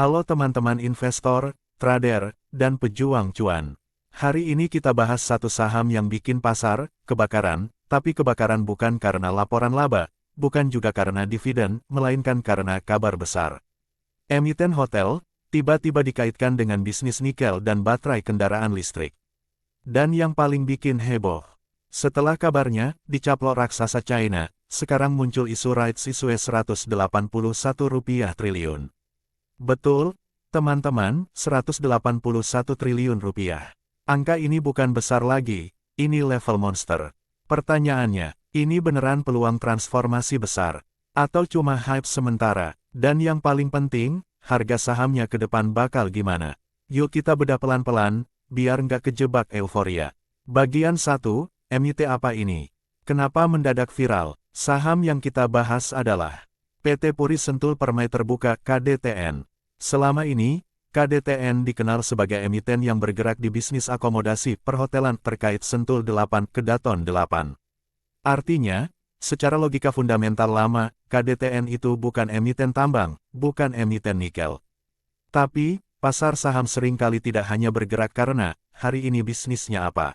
Halo teman-teman investor, trader, dan pejuang cuan. Hari ini kita bahas satu saham yang bikin pasar kebakaran, tapi kebakaran bukan karena laporan laba, bukan juga karena dividen, melainkan karena kabar besar. Emiten hotel, tiba-tiba dikaitkan dengan bisnis nikel dan baterai kendaraan listrik. Dan yang paling bikin heboh, setelah kabarnya dicaplok raksasa China, sekarang muncul isu rights issue Rp181 triliun. Betul, teman-teman, Rp181 triliun. Angka ini bukan besar lagi, ini level monster. Pertanyaannya, ini beneran peluang transformasi besar? Atau cuma hype sementara? Dan yang paling penting, harga sahamnya ke depan bakal gimana? Yuk kita bedah pelan-pelan, biar nggak kejebak euforia. Bagian 1, emite apa ini? Kenapa mendadak viral? Saham yang kita bahas adalah PT Puri Sentul Permai Terbuka KDTN. Selama ini, KDTN dikenal sebagai emiten yang bergerak di bisnis akomodasi perhotelan terkait Sentul 8 ke Daton 8. Artinya, secara logika fundamental lama, KDTN itu bukan emiten tambang, bukan emiten nikel. Tapi, pasar saham seringkali tidak hanya bergerak karena, hari ini bisnisnya apa.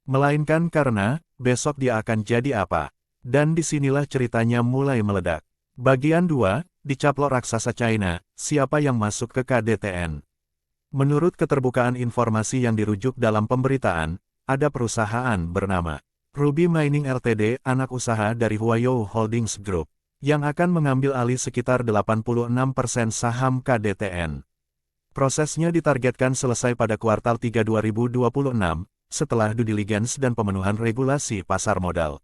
Melainkan karena, besok dia akan jadi apa. Dan disinilah ceritanya mulai meledak. Bagian 2, dicaplok raksasa China, siapa yang masuk ke KDTN? Menurut keterbukaan informasi yang dirujuk dalam pemberitaan, ada perusahaan bernama Ruby Mining Ltd, anak usaha dari Huayou Holdings Group, yang akan mengambil alih sekitar 86% saham KDTN. Prosesnya ditargetkan selesai pada kuartal 3 2026, setelah due diligence dan pemenuhan regulasi pasar modal.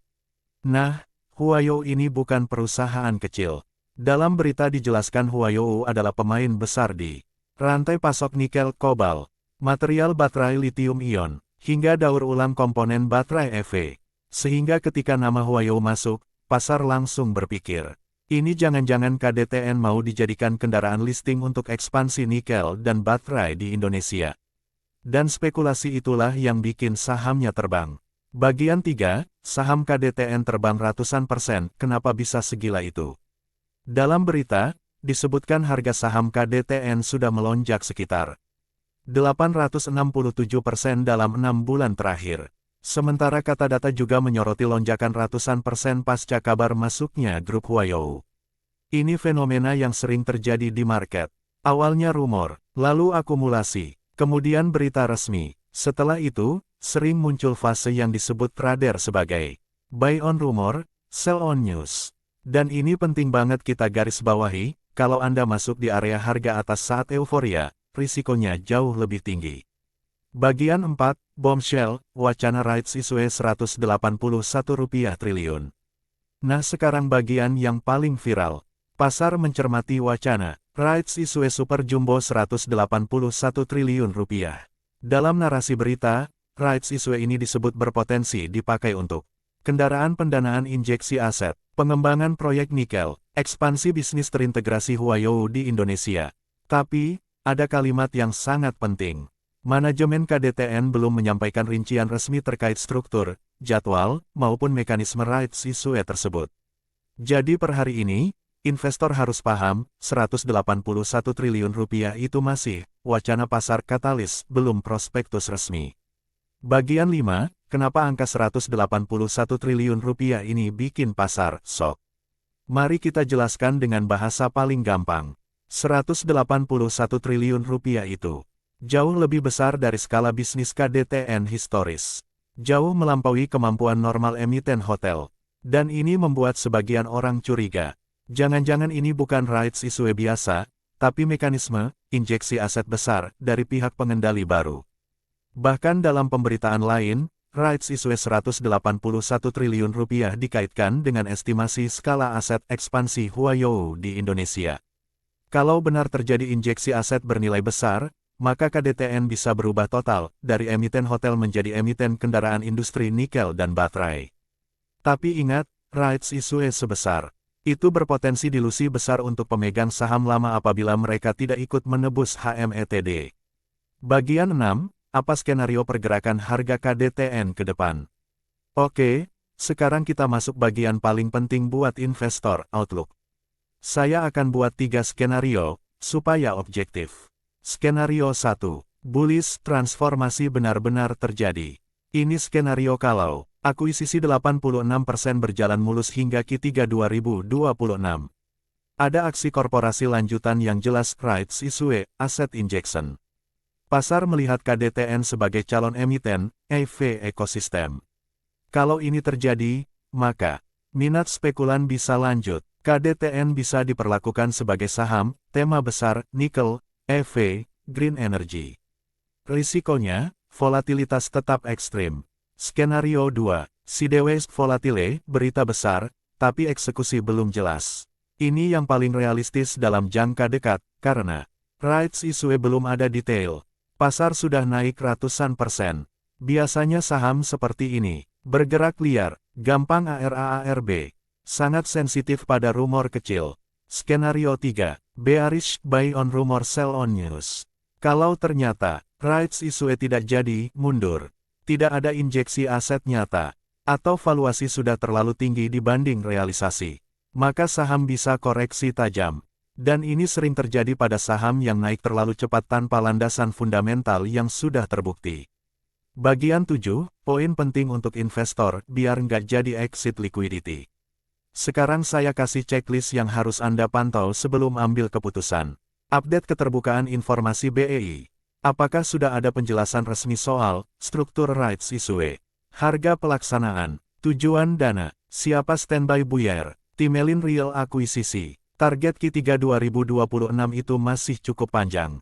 Nah, Huayou ini bukan perusahaan kecil. Dalam berita dijelaskan Huayou adalah pemain besar di rantai pasok nikel kobalt, material baterai lithium-ion, hingga daur ulang komponen baterai EV. Sehingga ketika nama Huayou masuk, pasar langsung berpikir, ini jangan-jangan KDTN mau dijadikan kendaraan listing untuk ekspansi nikel dan baterai di Indonesia. Dan spekulasi itulah yang bikin sahamnya terbang. Bagian 3, saham KDTN terbang ratusan persen, kenapa bisa segila itu? Dalam berita, disebutkan harga saham KDTN sudah melonjak sekitar 867% dalam 6 bulan terakhir. Sementara kata data juga menyoroti lonjakan ratusan persen pasca kabar masuknya grup Huayou. Ini fenomena yang sering terjadi di market. Awalnya rumor, lalu akumulasi, kemudian berita resmi. Setelah itu, sering muncul fase yang disebut trader sebagai buy on rumor, sell on news. Dan ini penting banget kita garis bawahi, kalau Anda masuk di area harga atas saat euforia, risikonya jauh lebih tinggi. Bagian 4, bombshell, wacana rights issue Rp181 triliun. Nah sekarang bagian yang paling viral. Pasar mencermati wacana, rights issue super jumbo Rp181 triliun. Dalam narasi berita, rights issue ini disebut berpotensi dipakai untuk kendaraan pendanaan injeksi aset, pengembangan proyek nikel, ekspansi bisnis terintegrasi Huayou di Indonesia. Tapi, ada kalimat yang sangat penting. Manajemen KDTN belum menyampaikan rincian resmi terkait struktur, jadwal, maupun mekanisme rights issue tersebut. Jadi per hari ini, investor harus paham, Rp181 triliun itu masih wacana pasar katalis, belum prospektus resmi. Bagian 5, kenapa angka Rp181 triliun ini bikin pasar shock? Mari kita jelaskan dengan bahasa paling gampang. Rp181 triliun itu jauh lebih besar dari skala bisnis KDTN historis. Jauh melampaui kemampuan normal emiten hotel. Dan ini membuat sebagian orang curiga. Jangan-jangan ini bukan rights issue biasa, tapi mekanisme injeksi aset besar dari pihak pengendali baru. Bahkan dalam pemberitaan lain, rights issue Rp181 triliun dikaitkan dengan estimasi skala aset ekspansi Huayou di Indonesia. Kalau benar terjadi injeksi aset bernilai besar, maka KDTN bisa berubah total, dari emiten hotel menjadi emiten kendaraan industri nikel dan baterai. Tapi ingat, rights issue sebesar itu berpotensi dilusi besar untuk pemegang saham lama apabila mereka tidak ikut menebus HMETD. Bagian 6, apa skenario pergerakan harga KDTN ke depan? Oke, sekarang kita masuk bagian paling penting buat investor, outlook. Saya akan buat 3 skenario, supaya objektif. Skenario 1. Bullish transformasi benar-benar terjadi. Ini skenario kalau akuisisi 86% berjalan mulus hingga Q3 2026. Ada aksi korporasi lanjutan yang jelas rights issue, asset injection. Pasar melihat KDTN sebagai calon emiten, EV ekosistem. Kalau ini terjadi, maka minat spekulan bisa lanjut. KDTN bisa diperlakukan sebagai saham, tema besar, nikel, EV, green energy. Risikonya, volatilitas tetap ekstrim. Skenario 2, sideways volatile, berita besar, tapi eksekusi belum jelas. Ini yang paling realistis dalam jangka dekat, karena rights issue belum ada detail. Pasar sudah naik ratusan %. Biasanya saham seperti ini bergerak liar, gampang ARA-ARB, sangat sensitif pada rumor kecil. Skenario 3, bearish buy on rumor sell on news. Kalau ternyata rights issue tidak jadi, mundur. Tidak ada injeksi aset nyata, atau valuasi sudah terlalu tinggi dibanding realisasi, maka saham bisa koreksi tajam. Dan ini sering terjadi pada saham yang naik terlalu cepat tanpa landasan fundamental yang sudah terbukti. Bagian 7, poin penting untuk investor biar nggak jadi exit liquidity. Sekarang saya kasih checklist yang harus Anda pantau sebelum ambil keputusan. Update keterbukaan informasi BEI. Apakah sudah ada penjelasan resmi soal struktur rights issue? Harga pelaksanaan, tujuan dana, siapa standby buyer, Timelin real akuisisi. Target Q3 2026 itu masih cukup panjang.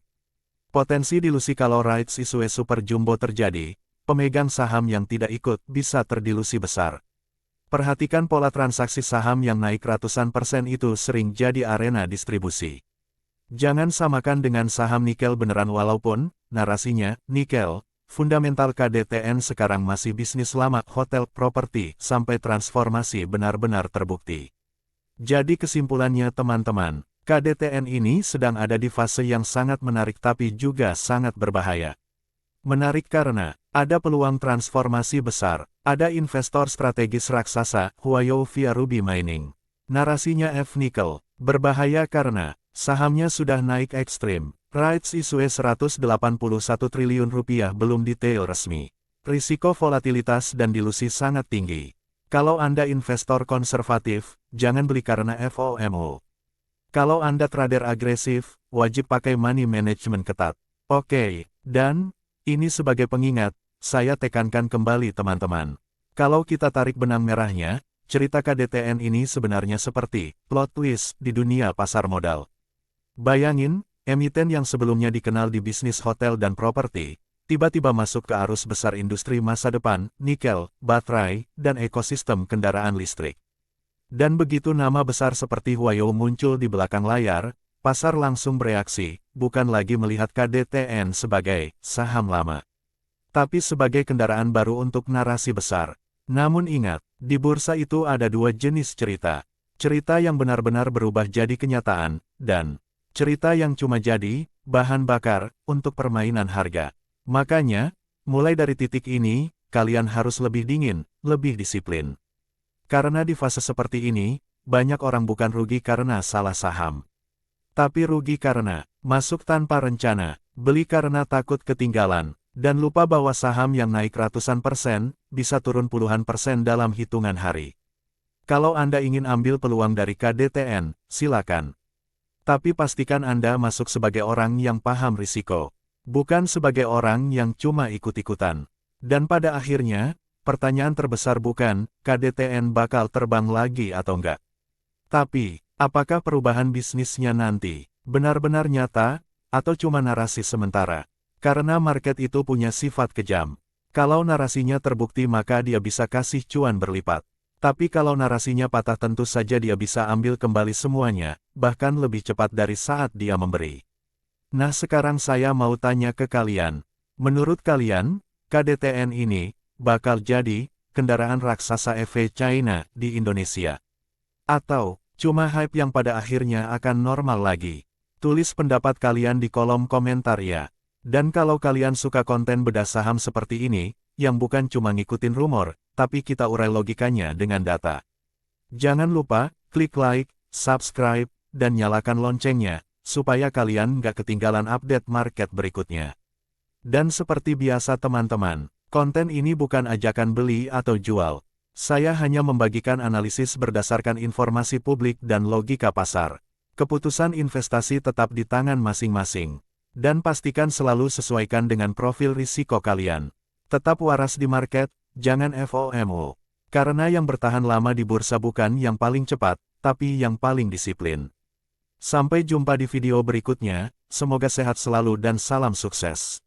Potensi dilusi kalau rights issue super jumbo terjadi, pemegang saham yang tidak ikut bisa terdilusi besar. Perhatikan pola transaksi saham yang naik ratusan % itu sering jadi arena distribusi. Jangan samakan dengan saham nikel beneran walaupun, narasinya, nikel, fundamental KDTN sekarang masih bisnis lama hotel properti sampai transformasi benar-benar terbukti. Jadi kesimpulannya teman-teman, KDTN ini sedang ada di fase yang sangat menarik tapi juga sangat berbahaya. Menarik karena ada peluang transformasi besar, ada investor strategis raksasa, Huayou via Ruby Mining. Narasinya F-Nickel, berbahaya karena sahamnya sudah naik ekstrim, rights issue 181 triliun rupiah belum detail resmi. Risiko volatilitas dan dilusi sangat tinggi. Kalau Anda investor konservatif, jangan beli karena FOMO. Kalau Anda trader agresif, wajib pakai money management ketat. Oke, dan ini sebagai pengingat, saya tekankan kembali teman-teman. Kalau kita tarik benang merahnya, cerita KDTN ini sebenarnya seperti plot twist di dunia pasar modal. Bayangin, emiten yang sebelumnya dikenal di bisnis hotel dan properti, tiba-tiba masuk ke arus besar industri masa depan, nikel, baterai, dan ekosistem kendaraan listrik. Dan begitu nama besar seperti Huayou muncul di belakang layar, pasar langsung bereaksi, bukan lagi melihat KDTN sebagai saham lama, tapi sebagai kendaraan baru untuk narasi besar. Namun ingat, di bursa itu ada dua jenis cerita. Cerita yang benar-benar berubah jadi kenyataan, dan cerita yang cuma jadi bahan bakar untuk permainan harga. Makanya, mulai dari titik ini, kalian harus lebih dingin, lebih disiplin. Karena di fase seperti ini, banyak orang bukan rugi karena salah saham, tapi rugi karena masuk tanpa rencana, beli karena takut ketinggalan, dan lupa bahwa saham yang naik ratusan %, bisa turun puluhan % dalam hitungan hari. Kalau Anda ingin ambil peluang dari KDTN, silakan. Tapi pastikan Anda masuk sebagai orang yang paham risiko. Bukan sebagai orang yang cuma ikut-ikutan. Dan pada akhirnya, pertanyaan terbesar bukan, KDTN bakal terbang lagi atau enggak. Tapi, apakah perubahan bisnisnya nanti benar-benar nyata, atau cuma narasi sementara? Karena market itu punya sifat kejam. Kalau narasinya terbukti maka dia bisa kasih cuan berlipat. Tapi kalau narasinya patah tentu saja dia bisa ambil kembali semuanya, bahkan lebih cepat dari saat dia memberi. Nah sekarang saya mau tanya ke kalian, menurut kalian, KDTN ini bakal jadi kendaraan raksasa EV China di Indonesia? Atau cuma hype yang pada akhirnya akan normal lagi? Tulis pendapat kalian di kolom komentar ya. Dan kalau kalian suka konten bedah saham seperti ini, yang bukan cuma ngikutin rumor, tapi kita urai logikanya dengan data. Jangan lupa, klik like, subscribe, dan nyalakan loncengnya, supaya kalian nggak ketinggalan update market berikutnya. Dan seperti biasa teman-teman, konten ini bukan ajakan beli atau jual. Saya hanya membagikan analisis berdasarkan informasi publik dan logika pasar. Keputusan investasi tetap di tangan masing-masing. Dan pastikan selalu sesuaikan dengan profil risiko kalian. Tetap waras di market, jangan FOMO. Karena yang bertahan lama di bursa bukan yang paling cepat, tapi yang paling disiplin. Sampai jumpa di video berikutnya, semoga sehat selalu dan salam sukses.